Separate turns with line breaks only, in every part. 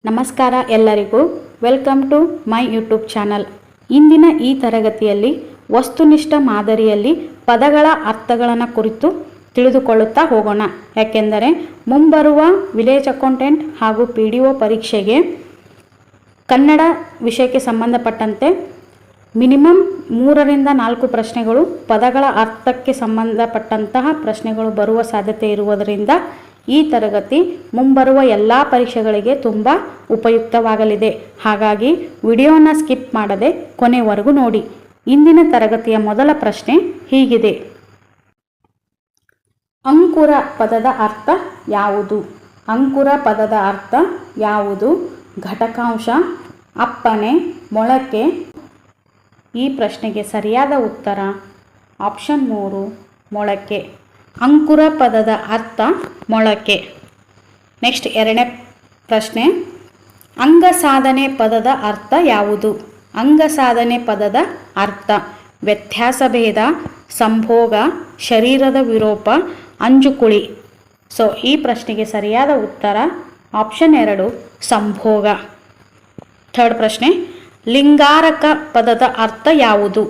ನಮಸ್ಕಾರ ಎಲ್ಲರಿಗೂ welcome to my YouTube channel. ಇಂದಿನ ಈ ತರಗತಿಯಲ್ಲಿ ವಸ್ತುನಿಷ್ಠ ಮಾದರಿಯಲ್ಲಿ ಪದಗಳ ಅರ್ಥಗಳನ್ನು ಕುರಿತು ತಿಳಿದುಕೊಳ್ಳುತ್ತಾ ಹೋಗೋಣ. ಯಾಕೆಂದರೆ ಮುಂಬರುವ ವಿಲೇಜ್ ಅಕೌಂಟೆಂಟ್ ಹಾಗೂ PDO ಪರೀಕ್ಷೆಗೆ ಕನ್ನಡ ವಿಷಯಕ್ಕೆ ಸಂಬಂಧಪಟ್ಟಂತೆ ಮಿನಿಮಮ್ 3ರಿಂದ 4 ಪ್ರಶ್ನೆಗಳು ಪದಗಳ ಅರ್ಥಕ್ಕೆ ಸಂಬಂಧಪಟ್ಟಂತಹ ಪ್ರಶ್ನೆಗಳು ಬರುವ ಸಾಧ್ಯತೆ ಇರುವುದರಿಂದ ಈ ತರಗತಿ ಮುಂಬರುವ ಎಲ್ಲ ಪರೀಕ್ಷೆಗಳಿಗೆ ತುಂಬ ಉಪಯುಕ್ತವಾಗಲಿದೆ. ಹಾಗಾಗಿ ವಿಡಿಯೋನ ಸ್ಕಿಪ್ ಮಾಡದೆ ಕೊನೆವರೆಗೂ ನೋಡಿ. ಇಂದಿನ ತರಗತಿಯ ಮೊದಲ ಪ್ರಶ್ನೆ ಹೀಗಿದೆ: ಅಂಕುರ ಪದದ ಅರ್ಥ ಯಾವುದು? ಅಂಕುರ ಪದದ ಅರ್ಥ ಯಾವುದು? ಘಟಕಾಂಶ, ಅಪ್ಪಣೆ, ಮೊಳಕೆ. ಈ ಪ್ರಶ್ನೆಗೆ ಸರಿಯಾದ ಉತ್ತರ ಆಪ್ಷನ್ 3 ಮೊಳಕೆ. ಅಂಕುರ ಪದದ ಅರ್ಥ ಮೊಳಕೆ. ನೆಕ್ಸ್ಟ್ 2ನೇ ಪ್ರಶ್ನೆ: ಅಂಗಸಾಧನೆ ಪದದ ಅರ್ಥ ಯಾವುದು? ಅಂಗಸಾಧನೆ ಪದದ ಅರ್ಥ ವ್ಯತ್ಯಾಸಭೇದ, ಸಂಭೋಗ, ಶರೀರದ ವಿರೂಪ, ಅಂಜುಕುಳಿ. ಸೊ ಈ ಪ್ರಶ್ನೆಗೆ ಸರಿಯಾದ ಉತ್ತರ ಆಪ್ಷನ್ 2 ಸಂಭೋಗ. 3rd ಪ್ರಶ್ನೆ: ಲಿಂಗಾರಕ ಪದದ ಅರ್ಥ ಯಾವುದು?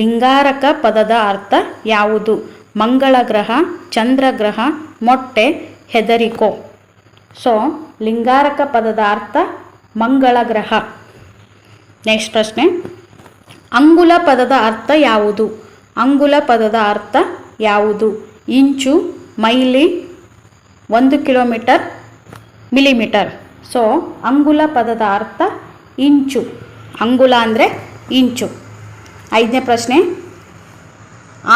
ಲಿಂಗಾರಕ ಪದದ ಅರ್ಥ ಯಾವುದು? ಮಂಗಳ ಗ್ರಹ, ಚಂದ್ರಗ್ರಹ, ಮೊಟ್ಟೆ, ಹೆದರಿಕೋ. ಸೊ ಲಿಂಗಾರಕ ಪದದ ಅರ್ಥ ಮಂಗಳ ಗ್ರಹ. ನೆಕ್ಸ್ಟ್ ಪ್ರಶ್ನೆ: ಅಂಗುಲ ಪದದ ಅರ್ಥ ಯಾವುದು? ಅಂಗುಲ ಪದದ ಅರ್ಥ ಯಾವುದು? ಇಂಚು, ಮೈಲಿ, 1 ಕಿಲೋಮೀಟರ್, ಮಿಲಿಮೀಟರ್. ಸೊ ಅಂಗುಲ ಪದದ ಅರ್ಥ ಇಂಚು. ಅಂಗುಲ ಅಂದರೆ ಇಂಚು. 5ನೇ ಪ್ರಶ್ನೆ: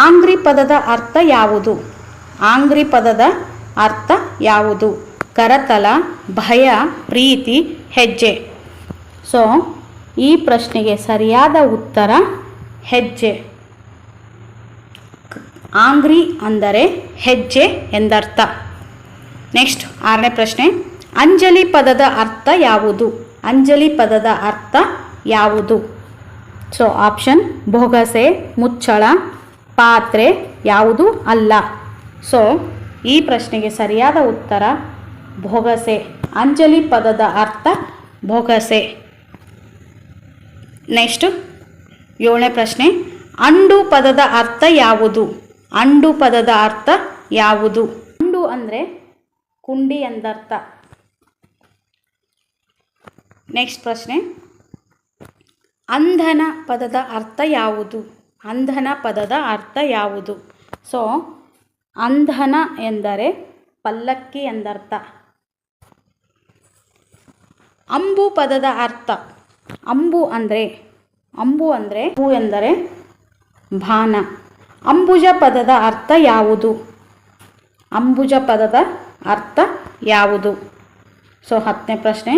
ಆಂಗ್ರಿ ಪದದ ಅರ್ಥ ಯಾವುದು? ಆಂಗ್ರಿ ಪದದ ಅರ್ಥ ಯಾವುದು? ಕರತಲ, ಭಯ, ಪ್ರೀತಿ, ಹೆಜ್ಜೆ. ಸೊ ಈ ಪ್ರಶ್ನೆಗೆ ಸರಿಯಾದ ಉತ್ತರ ಹೆಜ್ಜೆ. ಆಂಗ್ರಿ ಅಂದರೆ ಹೆಜ್ಜೆ ಎಂದರ್ಥ. ನೆಕ್ಸ್ಟ್ 6ನೇ ಪ್ರಶ್ನೆ: ಅಂಜಲಿ ಪದದ ಅರ್ಥ ಯಾವುದು? ಅಂಜಲಿ ಪದದ ಅರ್ಥ ಯಾವುದು? ಸೊ ಆಪ್ಷನ್ ಬೊಗಸೆ, ಮುಚ್ಚಳ, ಪಾತ್ರೆ, ಯಾವುದು ಅಲ್ಲ. ಸೊ ಈ ಪ್ರಶ್ನೆಗೆ ಸರಿಯಾದ ಉತ್ತರ ಬೊಗಸೆ. ಅಂಜಲಿ ಪದದ ಅರ್ಥ ಬೊಗಸೆ. ನೆಕ್ಸ್ಟ್ 7ನೇ ಪ್ರಶ್ನೆ: ಅಂಡು ಪದದ ಅರ್ಥ ಯಾವುದು? ಅಂಡು ಪದದ ಅರ್ಥ ಯಾವುದು? ಅಂಡು ಅಂದರೆ ಕುಂಡಿ ಎಂದರ್ಥ. ನೆಕ್ಸ್ಟ್ ಪ್ರಶ್ನೆ: ಅಂಧನ ಪದದ ಅರ್ಥ ಯಾವುದು? ಅಂಧನ ಪದದ ಅರ್ಥ ಯಾವುದು? ಸೊ ಅಂಧನ ಎಂದರೆ ಪಲ್ಲಕ್ಕಿ ಎಂದರ್ಥ. ಅಂಬು ಪದದ ಅರ್ಥ. ಅಂಬು ಅಂದರೆ ಹೂ ಎಂದರೆ ಬಾಣ. ಅಂಬುಜ ಪದದ ಅರ್ಥ ಯಾವುದು? ಅಂಬುಜ ಪದದ ಅರ್ಥ ಯಾವುದು? ಸೊ 10ನೇ ಪ್ರಶ್ನೆ: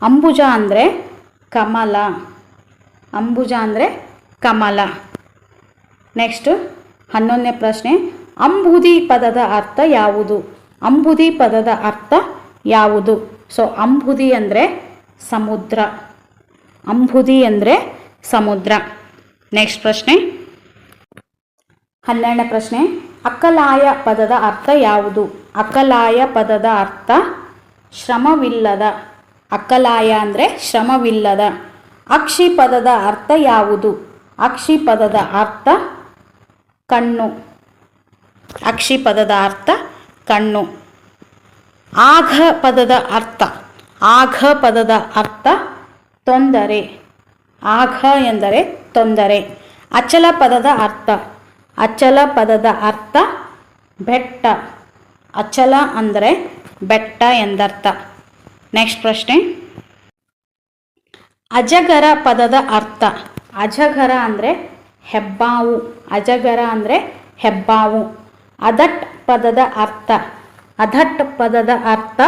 ಅಂಬುಜ ಅಂದರೆ ಕಮಲ. ಅಂಬುಜ ಅಂದರೆ ಕಮಲ. ನೆಕ್ಸ್ಟ್ 11ನೇ ಪ್ರಶ್ನೆ: ಅಂಬುದಿ ಪದದ ಅರ್ಥ ಯಾವುದು? ಅಂಬುದಿ ಪದದ ಅರ್ಥ ಯಾವುದು? ಸೊ ಅಂಬುದಿ ಅಂದರೆ ಸಮುದ್ರ. ಅಂಬುದಿ ಅಂದರೆ ಸಮುದ್ರ. ನೆಕ್ಸ್ಟ್ ಪ್ರಶ್ನೆ 12ನೇ ಪ್ರಶ್ನೆ: ಅಕಲಾಯ ಪದದ ಅರ್ಥ ಯಾವುದು? ಅಕಲಾಯ ಪದದ ಅರ್ಥ ಶ್ರಮವಿಲ್ಲದ. ಅಕಲಾಯ ಅಂದರೆ ಶ್ರಮವಿಲ್ಲದ. ಅಕ್ಷಿ ಪದದ ಅರ್ಥ ಯಾವುದು? ಅಕ್ಷಿ ಪದದ ಅರ್ಥ ಕಣ್ಣು. ಅಕ್ಷಿ ಪದದ ಅರ್ಥ ಕಣ್ಣು. ಆಘ ಪದದ ಅರ್ಥ. ಆಘ ಪದದ ಅರ್ಥ ತೊಂದರೆ. ಆಘ ಎಂದರೆ ತೊಂದರೆ. ಅಚಲ ಪದದ ಅರ್ಥ. ಅಚಲ ಪದದ ಅರ್ಥ ಬೆಟ್ಟ. ಅಚಲ ಅಂದರೆ ಬೆಟ್ಟ ಎಂದರ್ಥ. ನೆಕ್ಸ್ಟ್ ಪ್ರಶ್ನೆ: ಅಜಗರ ಪದದ ಅರ್ಥ. ಅಜಗರ ಅಂದರೆ ಹೆಬ್ಬಾವು. ಅಜಗರ ಅಂದರೆ ಹೆಬ್ಬಾವು. ಅದಟ್ ಪದದ ಅರ್ಥ. ಅದಟ್ ಪದದ ಅರ್ಥ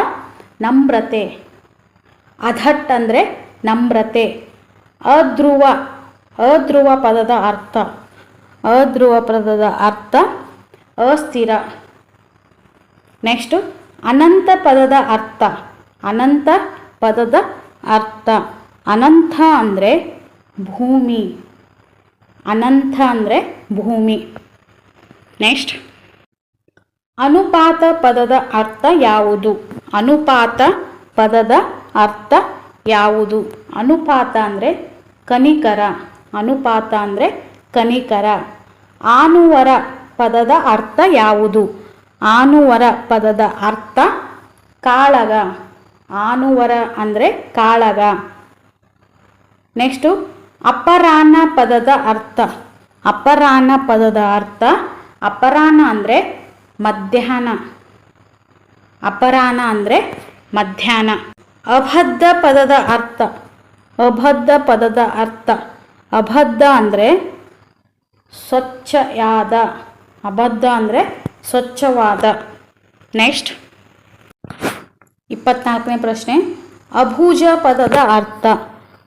ನಮ್ರತೆ. ಅದಟ್ ಅಂದರೆ ನಮ್ರತೆ. ಅಧ್ರುವ. ಅಧ್ರುವ ಪದದ ಅರ್ಥ. ಅಧ್ರುವ ಪದದ ಅರ್ಥ ಅಸ್ಥಿರ. ನೆಕ್ಸ್ಟ್ ಅನಂತ ಪದದ ಅರ್ಥ. ಅನಂತ ಪದದ ಅರ್ಥ ಅನಂತ ಅಂದರೆ ಭೂಮಿ. ಅನಂತ ಅಂದರೆ ಭೂಮಿ. ನೆಕ್ಸ್ಟ್ ಅನುಪಾತ ಪದದ ಅರ್ಥ ಯಾವುದು? ಅನುಪಾತ ಪದದ ಅರ್ಥ ಯಾವುದು? ಅನುಪಾತ ಅಂದರೆ ಕನಿಕರ. ಅನುಪಾತ ಅಂದರೆ ಕನಿಕರ. ಆನುವರ ಪದದ ಅರ್ಥ ಯಾವುದು? ಆನುವರ ಪದದ ಅರ್ಥ ಕಾಳಗ. ಆನುವರ ಅಂದರೆ ಕಾಳಗ. ನೆಕ್ಸ್ಟು ಅಪರಾಹ್ನ ಪದದ ಅರ್ಥ. ಅಪರಾಹ್ನ ಪದದ ಅರ್ಥ ಅಪರಾಹ್ನ ಅಂದರೆ ಮಧ್ಯಾಹ್ನ. ಅಪರಾಹ್ನ ಅಂದರೆ ಮಧ್ಯಾಹ್ನ. ಅಬದ್ಧ ಪದದ ಅರ್ಥ. ಅಬದ್ಧ ಪದದ ಅರ್ಥ ಅಬದ್ಧ ಅಂದರೆ ಸ್ವಚ್ಛವಾದ. ಅಬದ್ಧ ಅಂದರೆ ಸ್ವಚ್ಛವಾದ. ನೆಕ್ಸ್ಟ್ 24ನೇ ಪ್ರಶ್ನೆ. ಅಭುಜ ಪದದ ಅರ್ಥ.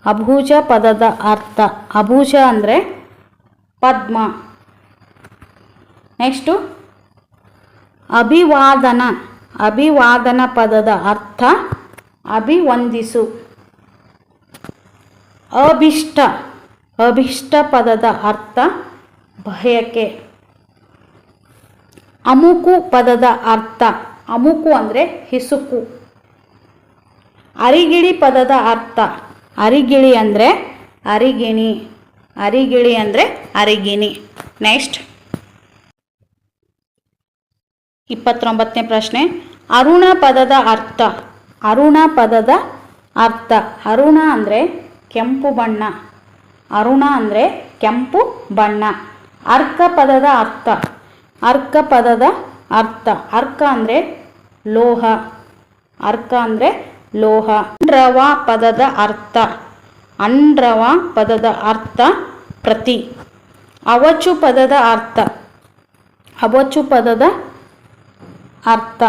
ಅಭುಜ ಪದದ ಅರ್ಥ ಅಭುಜ ಅಂದರೆ ಪದ್ಮ. ನೆಕ್ಸ್ಟು ಅಭಿವಾದನ. ಅಭಿವಾದನ ಪದದ ಅರ್ಥ ಅಭಿವಂದಿಸು. ಅಭಿಷ್ಟ. ಅಭಿಷ್ಟ ಪದದ ಅರ್ಥ ಬಯಕೆ. ಅಮುಕು ಪದದ ಅರ್ಥ ಅಮುಕು ಅಂದರೆ ಹಿಸುಕು. ಅರಿಗಿಳಿ ಪದದ ಅರ್ಥ ಅರಿಗಿಳಿ ಅಂದರೆ ಅರಿಗಿಣಿ. ಅರಿಗಿಳಿ ಅಂದರೆ ಅರಿಗಿಣಿ. ನೆಕ್ಸ್ಟ್ 29ನೇ ಪ್ರಶ್ನೆ. ಅರುಣ ಪದದ ಅರ್ಥ. ಅರುಣ ಪದದ ಅರ್ಥ ಅರುಣ ಅಂದರೆ ಕೆಂಪು ಬಣ್ಣ. ಅರುಣ ಅಂದರೆ ಕೆಂಪು ಬಣ್ಣ. ಅರ್ಕ ಪದದ ಅರ್ಥ. ಅರ್ಕ ಪದದ ಅರ್ಥ ಅರ್ಕ ಅಂದರೆ ಲೋಹ. ಅರ್ಕ ಅಂದರೆ ಲೋಹ. ಅಂಡ್ರವ ಪದದ ಅರ್ಥ. ಅಂಡ್ರವ ಪದದ ಅರ್ಥ ಪ್ರತಿ. ಅವಚು ಪದದ ಅರ್ಥ. ಅವಚು ಪದದ ಅರ್ಥ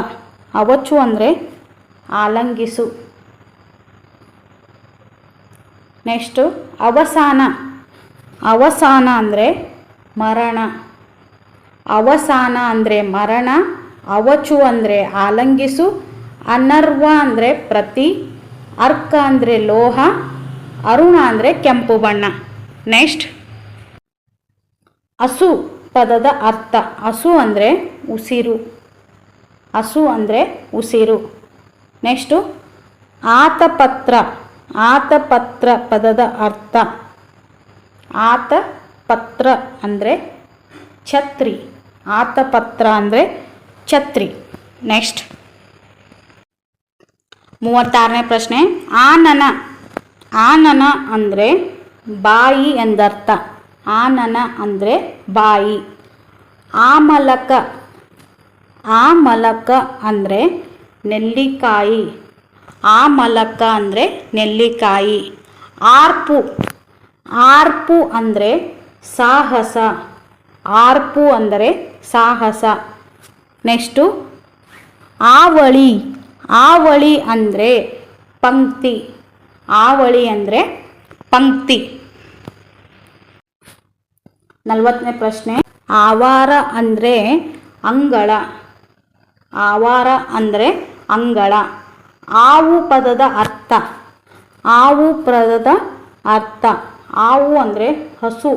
ಅವಚು ಅಂದರೆ ಆಲಂಗಿಸು. ನೆಕ್ಸ್ಟು ಅವಸಾನ. ಅವಸಾನ ಅಂದರೆ ಮರಣ. ಅವಸಾನ ಅಂದರೆ ಮರಣ. ಅವಚು ಅಂದರೆ ಆಲಂಗಿಸು. ಅನರ್ವ ಅಂದರೆ ಪ್ರತಿ. ಅರ್ಕ ಅಂದರೆ ಲೋಹ. ಅರುಣ ಅಂದರೆ ಕೆಂಪು ಬಣ್ಣ. ನೆಕ್ಸ್ಟ್ ಹಸು ಪದದ ಅರ್ಥ. ಹಸು ಅಂದರೆ ಉಸಿರು. ಹಸು ಅಂದರೆ ಉಸಿರು. ನೆಕ್ಸ್ಟು ಆತಪತ್ರ. ಆತಪತ್ರ ಪದದ ಅರ್ಥ ಆತಪತ್ರ ಅಂದರೆ ಛತ್ರಿ. ಆತಪತ್ರ ಅಂದರೆ ಛತ್ರಿ. ನೆಕ್ಸ್ಟ್ 36ನೇ ಪ್ರಶ್ನೆ. ಆನನ. ಆನನ ಅಂದರೆ ಬಾಯಿ ಎಂದರ್ಥ. ಆನನ ಅಂದರೆ ಬಾಯಿ. ಆಮಲಕ. ಆಮಲಕ ಅಂದರೆ ನೆಲ್ಲಿಕಾಯಿ. ಆಮಲಕ ಅಂದರೆ ನೆಲ್ಲಿಕಾಯಿ. ಆರ್ಪು. ಆರ್ಪು ಅಂದರೆ ಸಾಹಸ. ಆರ್ಪು ಅಂದರೆ ಸಾಹಸ. ನೆಕ್ಸ್ಟು ಆವಳಿ. ಆವಳಿ ಅಂದರೆ ಪಂಕ್ತಿ. ಆವಳಿ ಅಂದರೆ ಪಂಕ್ತಿ. 40ನೇ ಪ್ರಶ್ನೆ. ಆವಾರ ಅಂದರೆ ಅಂಗಳ. ಆವಾರ ಅಂದರೆ ಅಂಗಳ. ಆವು ಪದದ ಅರ್ಥ. ಆವು ಪದದ ಅರ್ಥ ಆವು ಅಂದರೆ ಹಸು.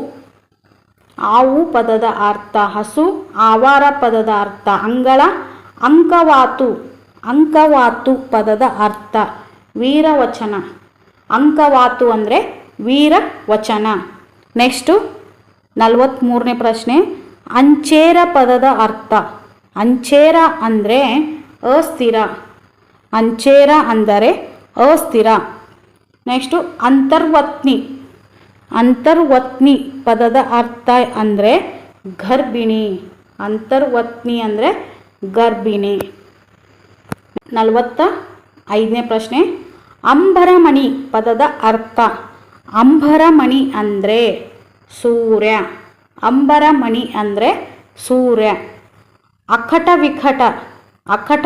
ಆವು ಪದದ ಅರ್ಥ ಹಸು. ಆವಾರ ಪದದ ಅರ್ಥ ಅಂಗಳ. ಅಂಕವಾತು. ಅಂಕವಾತು ಪದದ ಅರ್ಥ ವೀರವಚನ. ಅಂಕವಾತು ಅಂದರೆ ವೀರವಚನ. ನೆಕ್ಸ್ಟು 43ನೇ ಪ್ರಶ್ನೆ. ಅಂಚೇರ ಪದದ ಅರ್ಥ. ಅಂಚೇರ ಅಂದರೆ ಅಸ್ಥಿರ. ಅಂಚೇರ ಅಂದರೆ ಅಸ್ಥಿರ. ನೆಕ್ಸ್ಟು ಅಂತರ್ವತ್ನಿ. ಅಂತರ್ವತ್ನಿ ಪದದ ಅರ್ಥ ಅಂದರೆ ಗರ್ಭಿಣಿ. ಅಂತರ್ವತ್ನಿ ಅಂದರೆ ಗರ್ಭಿಣಿ. 45ನೇ ಪ್ರಶ್ನೆ. ಅಂಬರಮಣಿ ಪದದ ಅರ್ಥ. ಅಂಬರಮಣಿ ಅಂದರೆ ಸೂರ್ಯ. ಅಂಬರಮಣಿ ಅಂದರೆ ಸೂರ್ಯ. ಅಕಟ ವಿಕಟ. ಅಕಟ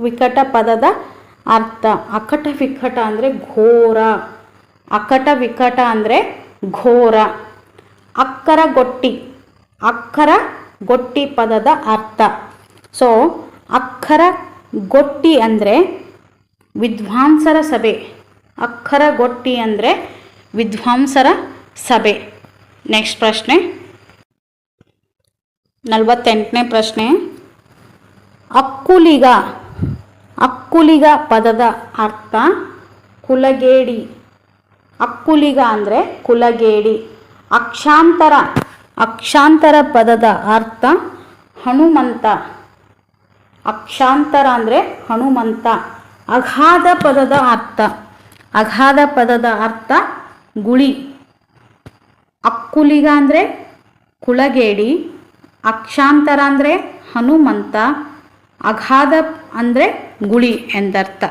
ವಿಕಟ ಪದದ ಅರ್ಥ. ಅಕಟ ವಿಕಟ ಅಂದರೆ ಘೋರ. ಅಕಟ ವಿಕಟ ಅಂದರೆ ಘೋರ. ಅಕ್ಕರ ಗೊಟ್ಟಿ. ಅಕ್ಕರ ಗೊಟ್ಟಿ ಪದದ ಅರ್ಥ. ಸೊ ಅಕ್ಕರ ಗೊಟ್ಟಿ ಅಂದರೆ ವಿದ್ವಾಂಸರ ಸಭೆ. ಅಕ್ಕರ ಗೊಟ್ಟಿ ಅಂದರೆ ವಿದ್ವಾಂಸರ ಸಭೆ. ನೆಕ್ಸ್ಟ್ ಪ್ರಶ್ನೆ 48ನೇ ಪ್ರಶ್ನೆ. ಅಕ್ಕುಲಿಗ. ಅಕ್ಕುಲಿಗ ಪದದ ಅರ್ಥ ಕುಲಗೇಡಿ. ಅಕ್ಕುಲಿಗ ಅಂದರೆ ಕುಲಗೇಡಿ. ಅಕ್ಷಾಂತರ. ಅಕ್ಷಾಂತರ ಪದದ ಅರ್ಥ ಹನುಮಂತ. ಅಕ್ಷಾಂತರ ಅಂದರೆ ಹನುಮಂತ. ಅಗಾಧ ಪದದ ಅರ್ಥ. ಅಗಾಧ ಪದದ ಅರ್ಥ ಗುಳಿ. ಅಕ್ಕುಲಿಗ ಅಂದರೆ ಕುಲಗೇಡಿ. ಅಕ್ಷಾಂತರ ಅಂದರೆ ಹನುಮಂತ. ಅಗಾಧ ಅಂದರೆ ಗುಳಿ ಎಂದರ್ಥ.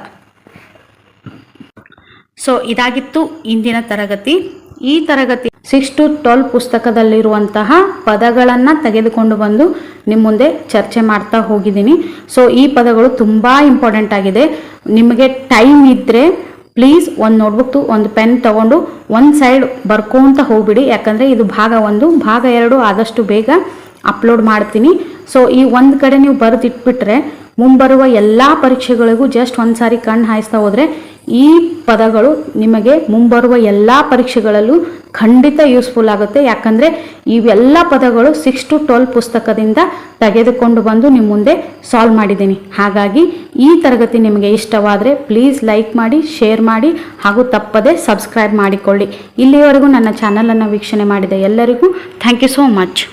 ಸೊ ಇದಾಗಿತ್ತು ಇಂದಿನ ತರಗತಿ. ಈ ತರಗತಿ 6 to 12 ಪುಸ್ತಕದಲ್ಲಿರುವಂತಹ ಪದಗಳನ್ನು ತೆಗೆದುಕೊಂಡು ಬಂದು ನಿಮ್ಮ ಮುಂದೆ ಚರ್ಚೆ ಮಾಡ್ತಾ ಹೋಗಿದ್ದೀನಿ. ಸೊ ಈ ಪದಗಳು ತುಂಬ ಇಂಪಾರ್ಟೆಂಟ್ ಆಗಿದೆ. ನಿಮಗೆ ಟೈಮ್ ಇದ್ದರೆ ಪ್ಲೀಸ್ ಒಂದು ನೋಟ್ಬುಕ್ ಒಂದು ಪೆನ್ ತಗೊಂಡು ಒಂದು ಸೈಡ್ ಬರ್ಕೊಂತ ಹೋಗ್ಬಿಡಿ. ಯಾಕಂದರೆ ಇದು ಭಾಗ 1. ಭಾಗ 2 ಆದಷ್ಟು ಬೇಗ ಅಪ್ಲೋಡ್ ಮಾಡ್ತೀನಿ. ಸೊ ಈ ಒಂದು ಕಡೆ ನೀವು ಬರೆದಿಟ್ಬಿಟ್ರೆ ಮುಂಬರುವ ಎಲ್ಲ ಪರೀಕ್ಷೆಗಳಿಗೂ ಜಸ್ಟ್ ಒಂದು ಸಾರಿ ಕಣ್ಣು ಹಾಯಿಸ್ತಾ ಹೋದರೆ ಈ ಪದಗಳು ನಿಮಗೆ ಮುಂಬರುವ ಎಲ್ಲ ಪರೀಕ್ಷೆಗಳಲ್ಲೂ ಖಂಡಿತ ಯೂಸ್ಫುಲ್ ಆಗುತ್ತೆ. ಯಾಕಂದರೆ ಇವೆಲ್ಲ ಪದಗಳು 6 to 12 ಪುಸ್ತಕದಿಂದ ತೆಗೆದುಕೊಂಡು ಬಂದು ನಿಮ್ಮ ಮುಂದೆ ಸಾಲ್ವ್ ಮಾಡಿದ್ದೀನಿ. ಹಾಗಾಗಿ ಈ ತರಗತಿ ನಿಮಗೆ ಇಷ್ಟವಾದರೆ ಪ್ಲೀಸ್ ಲೈಕ್ ಮಾಡಿ, ಶೇರ್ ಮಾಡಿ ಹಾಗೂ ತಪ್ಪದೇ ಸಬ್ಸ್ಕ್ರೈಬ್ ಮಾಡಿಕೊಳ್ಳಿ. ಇಲ್ಲಿಯವರೆಗೂ ನನ್ನ ಚಾನಲನ್ನು ವೀಕ್ಷಣೆ ಮಾಡಿದ ಎಲ್ಲರಿಗೂ ಥ್ಯಾಂಕ್ ಯು ಸೋ ಮಚ್.